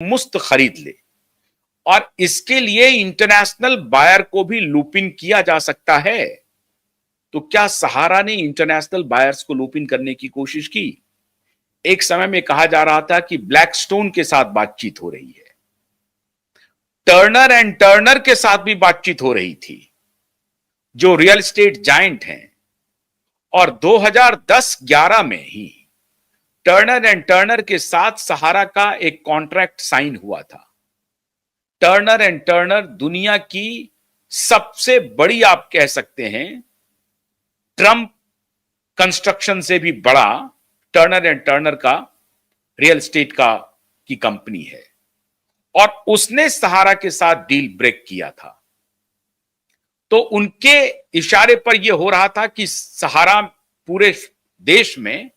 मुफ्त खरीद ले, और इसके लिए इंटरनेशनल बायर को भी लूप इन किया जा सकता है। तो क्या सहारा ने इंटरनेशनल बायर्स को लूप इन करने की कोशिश की? एक समय में कहा जा रहा था कि ब्लैकस्टोन के साथ बातचीत हो रही है, टर्नर एंड टर्नर के साथ भी बातचीत हो रही थी, जो रियल एस्टेट जायंट हैं। और 2010-11 में ही टर्नर एंड टर्नर के साथ सहारा का एक कॉन्ट्रैक्ट साइन हुआ था। टर्नर एंड टर्नर दुनिया की सबसे बड़ी, आप कह सकते हैं, ट्रम्प कंस्ट्रक्शन से भी बड़ा टर्नर एंड टर्नर का रियल एस्टेट की कंपनी है, और उसने सहारा के साथ डील ब्रेक किया था। तो उनके इशारे पर यह हो रहा था कि सहारा पूरे देश में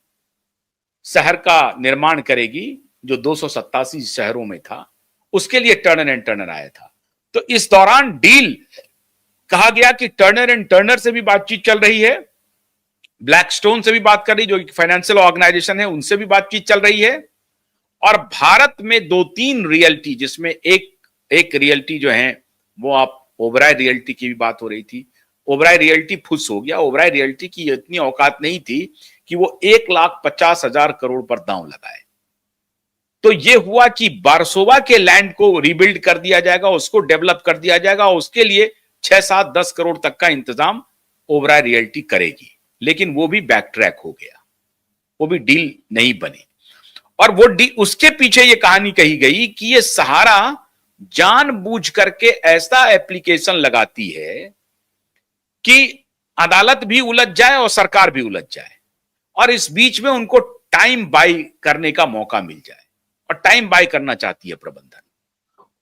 शहर का निर्माण करेगी, जो 287 शहरों में था, उसके लिए टर्नर एंड टर्नर आया था। तो इस दौरान डील कहा गया कि टर्नर एंड टर्नर से भी बातचीत चल रही है, ब्लैकस्टोन से भी बात कर रही, जो फाइनेंशियल ऑर्गेनाइजेशन है, उनसे भी बातचीत चल रही है। और भारत में 2-3 रियल्टी, जिसमें एक रियल्टी जो है वो आप ओबराय रियल्टी की भी बात हो रही थी। ओबराय रियल्टी फुस हो गया। ओबराय रियल्टी की इतनी औकात नहीं थी कि वो 1,50,000 करोड़ पर दांव लगाए। तो ये हुआ कि बारसोवा के लैंड को रिबिल्ड कर दिया जाएगा, उसको डेवलप कर दिया जाएगा, उसके लिए 6-7-10 करोड़ तक का इंतजाम ओबराय रियल्टी करेगी। लेकिन वो भी बैक ट्रैक हो गया, वो भी डील नहीं बनी। और वो उसके पीछे ये कहानी कही गई कि ये सहारा जानबूझ करके ऐसा एप्लीकेशन लगाती है कि अदालत भी उलझ जाए और सरकार भी उलझ जाए, और इस बीच में उनको टाइम बाय करने का मौका मिल जाए। और टाइम बाय करना चाहती है प्रबंधन,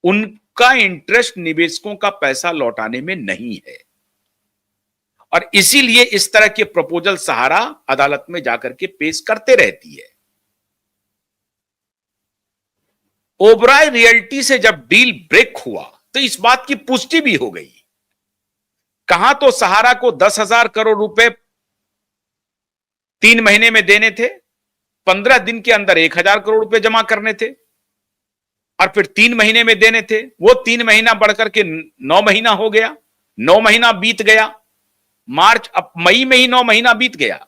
उनका इंटरेस्ट निवेशकों का पैसा लौटाने में नहीं है, और इसीलिए इस तरह के प्रपोजल सहारा अदालत में जाकर के पेश करते रहती है। ओबराय रियल्टी से जब डील ब्रेक हुआ तो इस बात की पुष्टि भी हो गई। कहां तो सहारा को 10,000 करोड़ रुपए 3 महीने में देने थे, 15 दिन के अंदर 1,000 करोड़ रुपए जमा करने थे, और फिर 3 महीने में देने थे। वो 3 महीना बढ़कर के 9 महीना हो गया, 9 महीना बीत गया। मई में ही 9 महीना बीत गया।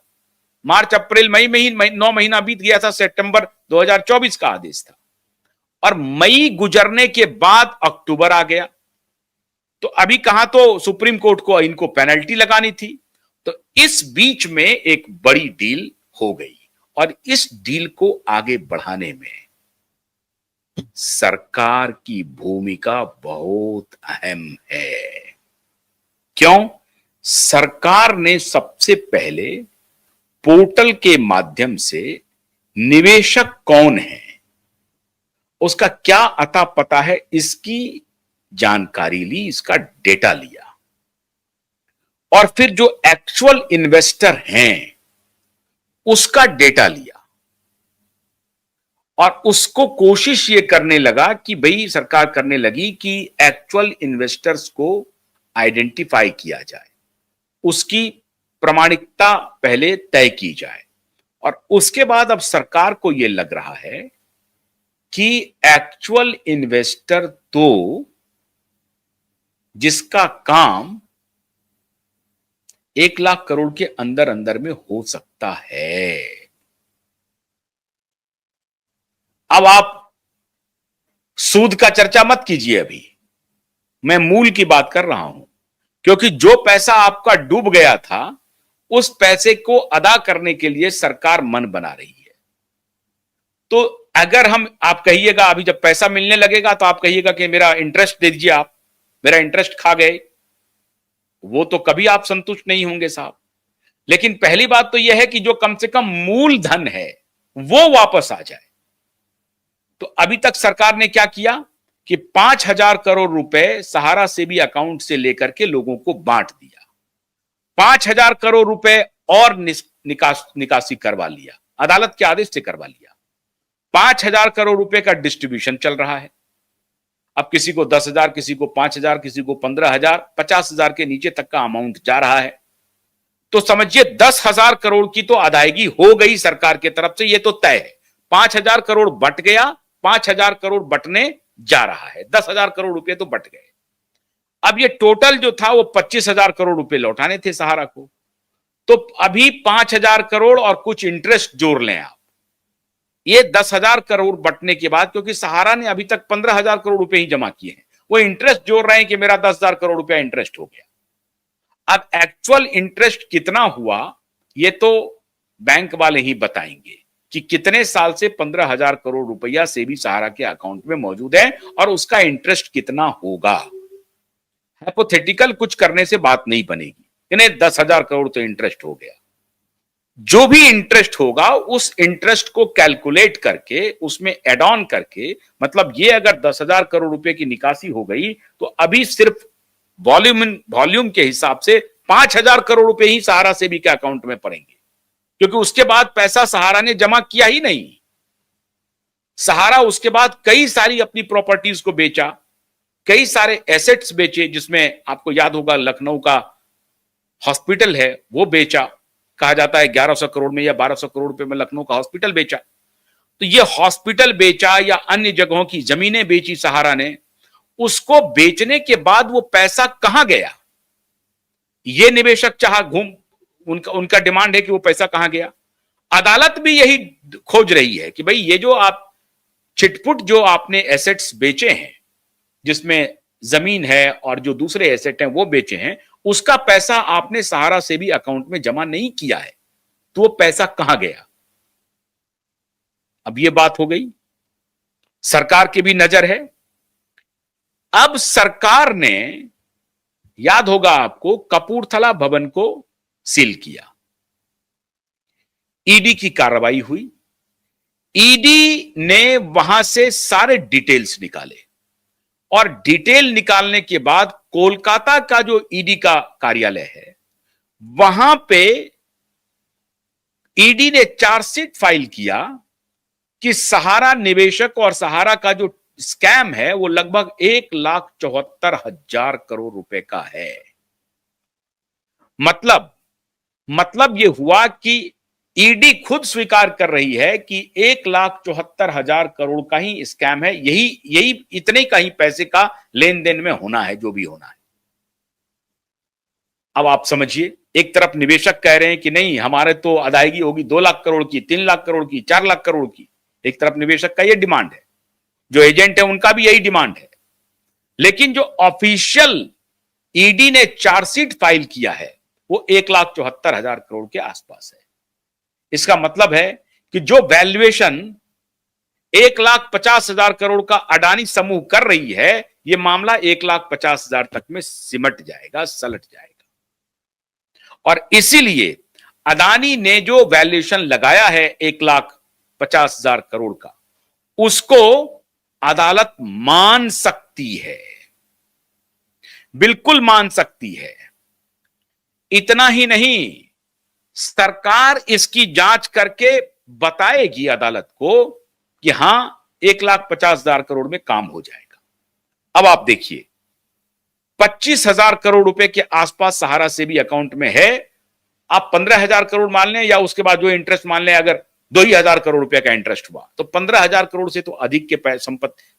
मार्च अप्रैल मई में ही 9 महीना बीत गया था। सितंबर 2024 का आदेश था, और मई गुजरने के बाद अक्टूबर आ गया। तो अभी कहां तो सुप्रीम कोर्ट को इनको पेनल्टी लगानी थी। तो इस बीच में एक बड़ी डील हो गई, और इस डील को आगे बढ़ाने में सरकार की भूमिका बहुत अहम है। क्यों? सरकार ने सबसे पहले पोर्टल के माध्यम से निवेशक कौन है, उसका क्या अता पता है, इसकी जानकारी ली, इसका डेटा लिया, और फिर जो एक्चुअल इन्वेस्टर हैं उसका डेटा लिया, और उसको कोशिश ये करने लगा कि भाई सरकार करने लगी कि एक्चुअल इन्वेस्टर्स को आइडेंटिफाई किया जाए, उसकी प्रामाणिकता पहले तय की जाए। और उसके बाद अब सरकार को यह लग रहा है कि एक्चुअल इन्वेस्टर तो जिसका काम 1 लाख करोड़ के अंदर अंदर में हो सकता है। अब आप सूद का चर्चा मत कीजिए, अभी मैं मूल की बात कर रहा हूं, क्योंकि जो पैसा आपका डूब गया था उस पैसे को अदा करने के लिए सरकार मन बना रही है। तो अगर आप कहिएगा, अभी जब पैसा मिलने लगेगा तो आप कहिएगा कि मेरा इंटरेस्ट दे दीजिए, आप मेरा इंटरेस्ट खा गए, वो तो कभी आप संतुष्ट नहीं होंगे साहब। लेकिन पहली बात तो यह है कि जो कम से कम मूलधन है वो वापस आ जाए। तो अभी तक सरकार ने क्या किया कि 5,000 करोड़ रुपए सहारा से भी अकाउंट से लेकर के लोगों को बांट दिया। 5,000 करोड़ रुपए और निकासी करवा लिया, अदालत के आदेश से करवा लिया। 5,000 करोड़ रुपए का डिस्ट्रीब्यूशन चल रहा है। अब किसी को 10,000, किसी को 5,000, किसी को 15,000, 50,000 के नीचे तक का अमाउंट जा रहा है। तो समझिए 10,000 करोड़ की तो अदायगी हो गई सरकार की तरफ से, ये तो तय है। 5,000 करोड़ बट गया, 5,000 करोड़ बंटने जा रहा है। 10,000 करोड़ रुपए तो बट गए। अब ये टोटल जो था वो 25,000 करोड़ रुपए लौटाने थे सहारा को। तो अभी 5,000 करोड़ और कुछ इंटरेस्ट जोड़ लें आप, ये 10,000 करोड़ बंटने के बाद, क्योंकि सहारा ने अभी तक 15,000 करोड़ रुपए ही जमा किए हैं, वो इंटरेस्ट जोड़ रहे हैं कि मेरा 10,000 करोड़ रुपया इंटरेस्ट हो गया। अब एक्चुअल इंटरेस्ट कितना हुआ ये तो बैंक वाले ही बताएंगे कि कितने साल से 15,000 करोड़ रुपया से भी सहारा के अकाउंट में मौजूद है और उसका इंटरेस्ट कितना होगा। हाइपोथेटिकल कुछ करने से बात नहीं बनेगी, यानी 10,000 करोड़ तो इंटरेस्ट हो गया। जो भी इंटरेस्ट होगा उस इंटरेस्ट को कैलकुलेट करके उसमें एड ऑन करके, मतलब ये अगर 10,000 करोड़ रुपए की निकासी हो गई तो अभी सिर्फ वॉल्यूम के हिसाब से 5,000 करोड़ रुपए ही सहारा सेबी के अकाउंट में पड़ेंगे, क्योंकि उसके बाद पैसा सहारा ने जमा किया ही नहीं। सहारा उसके बाद कई सारी अपनी प्रॉपर्टीज को बेचा, कई सारे एसेट्स बेचे, जिसमें आपको याद होगा लखनऊ का हॉस्पिटल है वो बेचा, कहा जाता है 1100 करोड़ में या 1200 करोड़ रुपए में लखनऊ का हॉस्पिटल बेचा। तो ये हॉस्पिटल बेचा या अन्य जगहों की जमीनें बेची सहारा ने, उसको बेचने के बाद वो पैसा कहां गया, ये निवेशक चाह उनका डिमांड है कि वो पैसा कहां गया। अदालत भी यही खोज रही है कि भाई ये जो आप चिटपुट जो आपने एसेट्स बेचे हैं, जिसमें जमीन है और जो दूसरे एसेट हैं वो बेचे हैं, उसका पैसा आपने सहारा से भी अकाउंट में जमा नहीं किया है, तो वो पैसा कहां गया। अब ये बात हो गई, सरकार की भी नजर है। अब सरकार ने, याद होगा आपको, कपूरथला भवन को सील किया, ईडी की कार्रवाई हुई, ईडी ने वहां से सारे डिटेल्स निकाले और डिटेल निकालने के बाद कोलकाता का जो ईडी का कार्यालय है वहां पे ईडी ने चार्जशीट फाइल किया कि सहारा निवेशक और सहारा का जो स्कैम है वो लगभग 1,74,000 करोड़ रुपए का है। मतलब ये हुआ कि ईडी खुद स्वीकार कर रही है कि 1,74,000 करोड़ का ही स्कैम है, यही इतने का ही पैसे का लेन देन में होना है जो भी होना है। अब आप समझिए, एक तरफ निवेशक कह रहे हैं कि नहीं हमारे तो अदायगी होगी 2 लाख करोड़ की, 3 लाख करोड़ की, 4 लाख करोड़ की, एक तरफ निवेशक का यह डिमांड है, जो एजेंट है उनका भी यही डिमांड है, लेकिन जो ऑफिशियल ईडी ने चार्जशीट फाइल किया है वो 1,74,000 करोड़ के आसपास है। इसका मतलब है कि जो वैल्यूएशन 1,50,000 करोड़ का अडानी समूह कर रही है, यह मामला 1,50,000 तक में सिमट जाएगा, सलट जाएगा। और इसीलिए अडानी ने जो वैल्यूएशन लगाया है 1,50,000 करोड़ का, उसको अदालत मान सकती है, बिल्कुल मान सकती है। इतना ही नहीं, सरकार इसकी जांच करके बताएगी अदालत को कि हां 1,50,000 करोड़ में काम हो जाएगा। अब आप देखिए, 25,000 करोड़ रुपए के आसपास सहारा से भी अकाउंट में है। आप 15,000 करोड़ मान लें या उसके बाद जो इंटरेस्ट मान लें, अगर 2,000 करोड़ रुपए का इंटरेस्ट हुआ तो 15,000 करोड़ से तो अधिक के संपत्ति